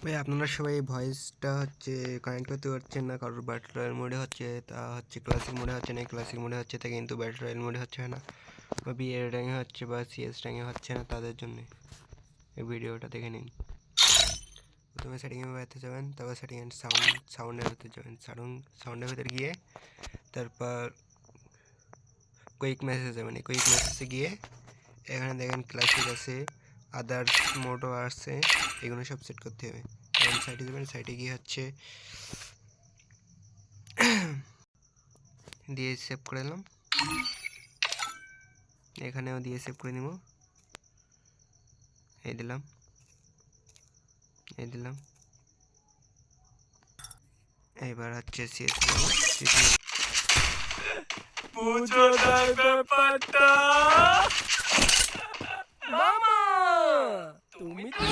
ভাই আপনারা সবাই ভয়েসটা হচ্ছে কানেক্ট করতে পারছেন না, কারোর ব্যাটল রয়্যাল মোডে হচ্ছে, তা হচ্ছে ক্লাসিক মোডে হচ্ছে না, ক্লাসিক মোডে হচ্ছে তা কিন্তু ব্যাটল রয়্যাল মোডে হচ্ছে না, বা বিএর র্যাঙ্কে হচ্ছে বা সিএস র্যাঙ্কে হচ্ছে না। তাদের জন্য এই ভিডিওটা দেখে নিন। প্রথমে সেটিংয়ে বেরোতে যাবেন, তারপর সেটিং অ্যান্ড সাউন্ডের ভিতরে যাবেন। সাউন্ডের ভিতরে গিয়ে তারপর কুইক মেসেজ যাবেন। এই কুইক মেসেজে গিয়ে এখানে দেখেন ক্লাসিক আছে, আদার্স মোডও আছে, এগুলো সব সেট করতে হবে। সাইডে যাবেন, সাইডে গিয়ে হচ্ছে দিয়ে সেভ করে নিলাম, এখানেও দিয়ে সেভ করে নিব, এই দিলাম, এই দিলাম। এবার হচ্ছে সিএস বুঝো না ব্যাপারটা মামা, তুমি তো